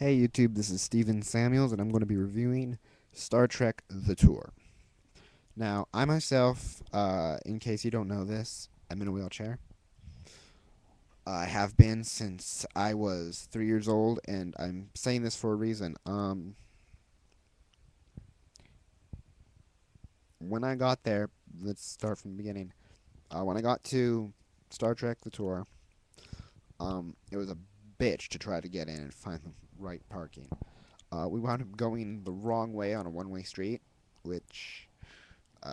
Hey YouTube, this is Steven Samuels, and I'm going to be reviewing Star Trek The Tour. Now, I myself, in case you don't know this, I'm in a wheelchair. I have been since I was 3 years old, and I'm saying this for a reason. When I got there, let's start from the beginning. When I got to Star Trek The Tour, it was a bitch to try to get in and find the right parking. We wound up going the wrong way on a one-way street, which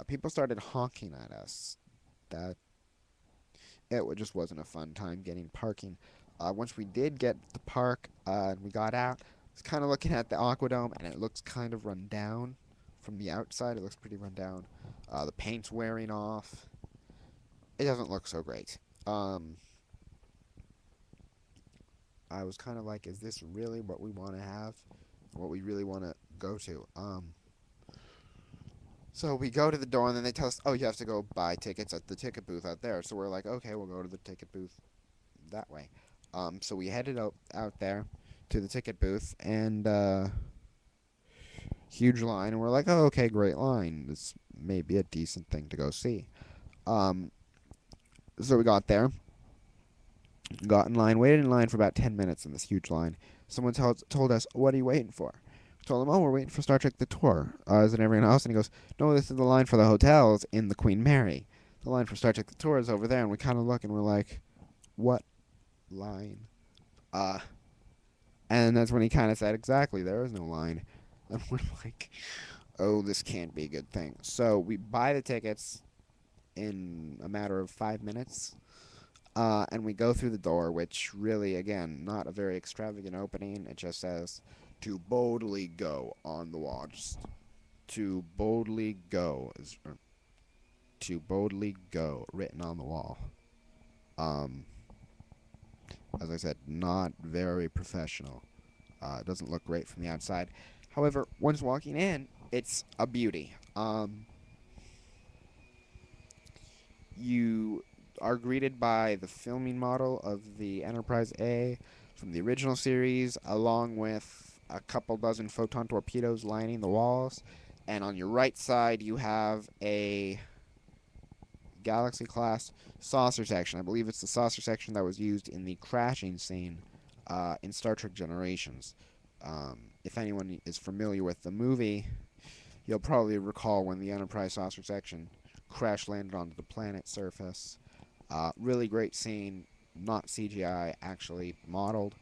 people started honking at us. That just wasn't a fun time getting parking. Once we did get the park and we got out, I was kind of looking at the Aquadome, and it looks kind of run down from the outside. It looks pretty run down. The paint's wearing off. It doesn't look so great. I was kind of like, is this really what we want to have? What we really want to go to? So we go to the door, and then they tell us, oh, you have to go buy tickets at the ticket booth out there. So we're like, okay, we'll go to the ticket booth that way. So we headed out there to the ticket booth, and huge line, and we're like, oh, okay, great line. This may be a decent thing to go see. Um, so we got there, got in line, waited in line for about 10 minutes in this huge line. Someone told us, what are you waiting for? We told him, oh, we're waiting for Star Trek The Tour. Is it everyone else? And he goes, no, this is the line for the hotels in the Queen Mary. The line for Star Trek The Tour is over there. And we kind of look, and we're like, what line? And that's when he kind of said, exactly, there is no line. And we're like, oh, this can't be a good thing. So we buy the tickets in a matter of 5 minutes. And we go through the door, which really, again, not a very extravagant opening. It just says, to boldly go on the wall. Just to boldly go to boldly go written on the wall. As I said, not very professional. It doesn't look great from the outside. However, once walking in, it's a beauty. You are greeted by the filming model of the Enterprise A from the original series, along with a couple dozen photon torpedoes lining the walls. And on your right side, you have a Galaxy-class saucer section. I believe it's the saucer section that was used in the crashing scene in Star Trek Generations. If anyone is familiar with the movie, you'll probably recall when the Enterprise saucer section crash landed onto the planet's surface. Really great scene, not CGI, actually modeled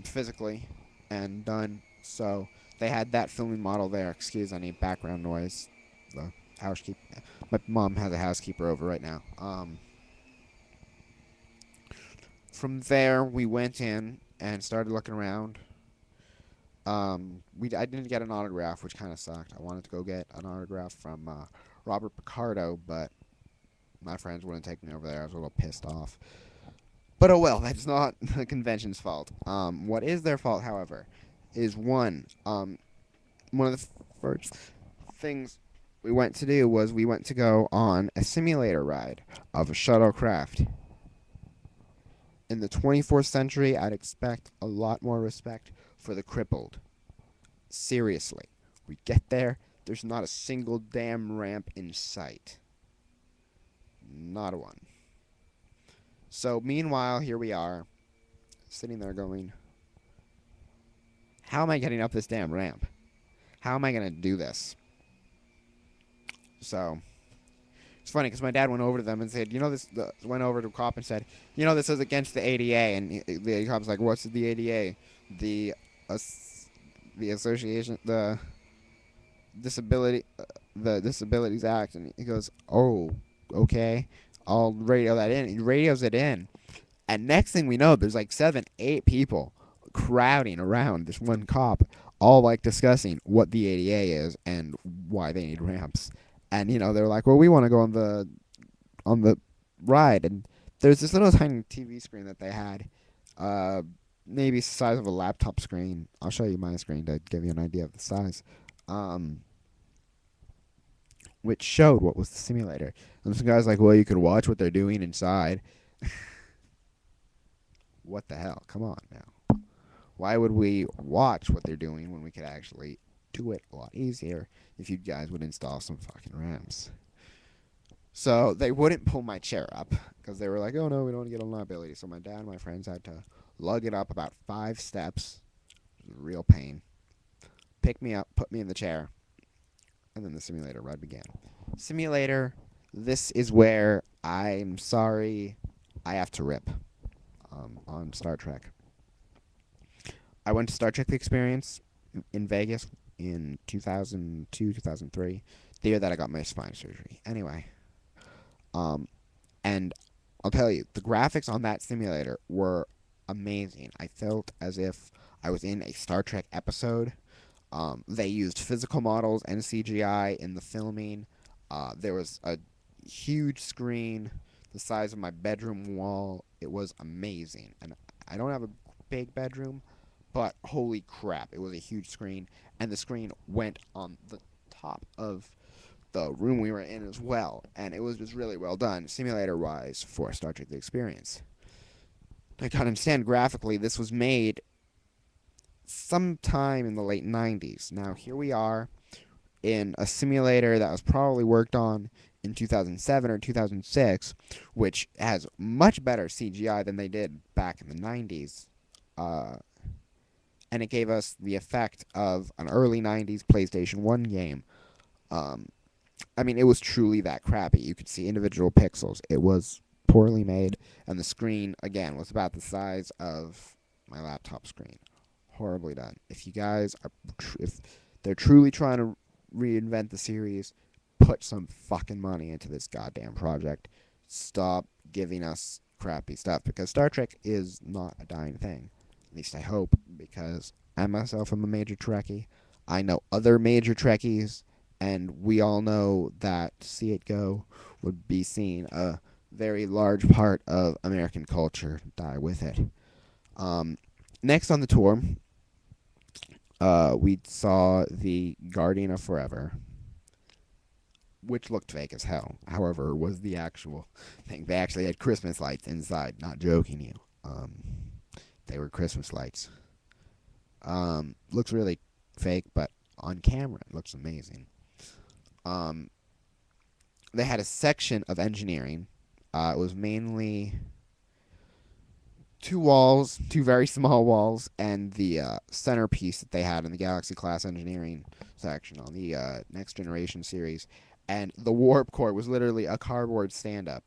physically and done. So they had that filming model there. Excuse any background noise. The housekeeper, my mom has a housekeeper over right now. From there, we went in and started looking around. I didn't get an autograph, which kind of sucked. I wanted to go get an autograph from Robert Picardo, but my friends wouldn't take me over there. I was a little pissed off. But oh well, that's not the convention's fault. What is their fault, however, is one of the first things we went to do was we went to go on a simulator ride of a shuttlecraft. In the 24th century, I'd expect a lot more respect for the crippled. Seriously. We get there, there's not a single damn ramp in sight. Not a one. So, meanwhile, here we are, sitting there going, how am I getting up this damn ramp? How am I going to do this? So, it's funny because my dad went over to them and said, went over to a cop and said, this is against the ADA. And the cop's like, what's the ADA? The association, the Disabilities Act. And he goes, oh, okay, I'll radio that in. He radios it in. And next thing we know, there's like 7, 8 people crowding around this one cop, all like discussing what the ADA is and why they need ramps. And they're like, well, we want to go on the ride. And there's this little tiny TV screen that they had, maybe the size of a laptop screen. I'll show you my screen to give you an idea of the size. Which showed what was the simulator. And some guy's like, well, you could watch what they're doing inside. What the hell? Come on now. Why would we watch what they're doing when we could actually do it a lot easier if you guys would install some fucking RAMs? So they wouldn't pull my chair up because they were like, oh no, we don't want to get on liability. So my dad and my friends had to lug it up about 5 steps. It was a real pain. Pick me up, put me in the chair, and then the simulator ride began. Simulator, this is where I'm sorry I have to rip on Star Trek. I went to Star Trek The Experience in Vegas in 2002, 2003, the year that I got my spine surgery. Anyway, and I'll tell you, the graphics on that simulator were amazing. I felt as if I was in a Star Trek episode. They used physical models and CGI in the filming. There was a huge screen the size of my bedroom wall. It was amazing. And I don't have a big bedroom, but holy crap, it was a huge screen. And the screen went on the top of the room we were in as well. And it was just really well done, simulator-wise, for Star Trek The Experience. I can understand graphically this was made sometime in the late 90s. Now, here we are in a simulator that was probably worked on in 2007 or 2006, which has much better CGI than they did back in the 90s. And it gave us the effect of an early 90s PlayStation 1 game. I mean, it was truly that crappy. You could see individual pixels. It was poorly made, and the screen, again, was about the size of my laptop screen. Horribly done. If you guys are, if they're truly trying to reinvent the series, put some fucking money into this goddamn project. Stop giving us crappy stuff, because Star Trek is not a dying thing. At least I hope, because I myself am a major Trekkie. I know other major Trekkies, and we all know that to see it go would be seeing a very large part of American culture die with it. Next on the tour, we saw the Guardian of Forever, which looked fake as hell. However, was the actual thing. They actually had Christmas lights inside. Not joking you. They were Christmas lights. Looks really fake, but on camera it looks amazing. They had a section of engineering. It was mainly 2 walls, 2 very small walls, and the centerpiece that they had in the Galaxy Class Engineering section on the Next Generation series. And the warp core was literally a cardboard stand-up,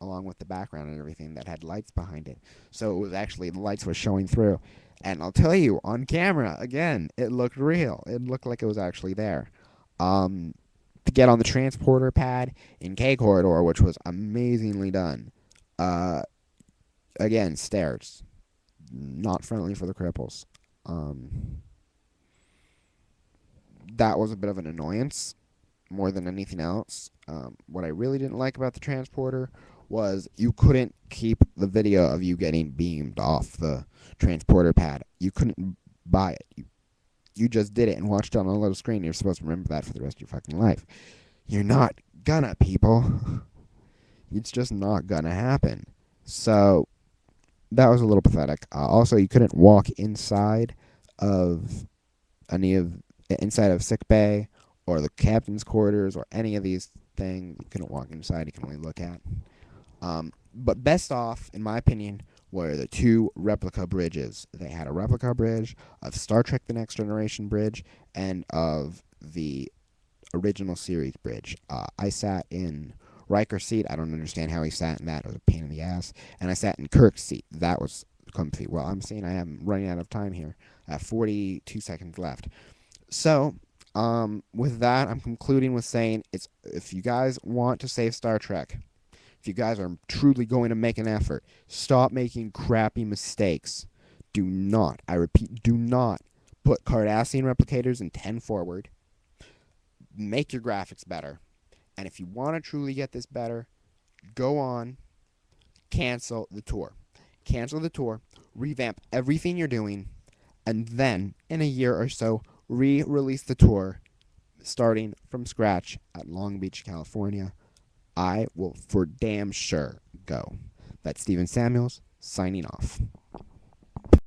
along with the background and everything that had lights behind it. So it was actually, the lights were showing through. And I'll tell you, on camera, again, it looked real. It looked like it was actually there. To get on the transporter pad in K Corridor, which was amazingly done. Again, stairs. Not friendly for the cripples. That was a bit of an annoyance, more than anything else. What I really didn't like about the transporter was you couldn't keep the video of you getting beamed off the transporter pad. You couldn't buy it. You just did it and watched it on a little screen. You're supposed to remember that for the rest of your fucking life. You're not gonna, people. It's just not gonna happen. So that was a little pathetic. Also, you couldn't walk inside of inside of sick bay or the captain's quarters or any of these things. You couldn't walk inside. You can only look at. But best off, in my opinion, were the 2 replica bridges. They had a replica bridge of Star Trek The Next Generation bridge and of the original series bridge. I sat in Riker's seat. I don't understand how he sat in that. It was a pain in the ass. And I sat in Kirk's seat. That was comfy. Well, I'm seeing I am running out of time here. 42 seconds left. So, with that, I'm concluding with saying, if you guys want to save Star Trek, if you guys are truly going to make an effort, stop making crappy mistakes. Do not, I repeat, do not put Cardassian replicators in 10 forward. Make your graphics better. And if you want to truly get this better, go on, cancel the tour. Cancel the tour, revamp everything you're doing, and then, in a year or so, re-release the tour, starting from scratch at Long Beach, California. I will for damn sure go. That's Steven Samuels, signing off.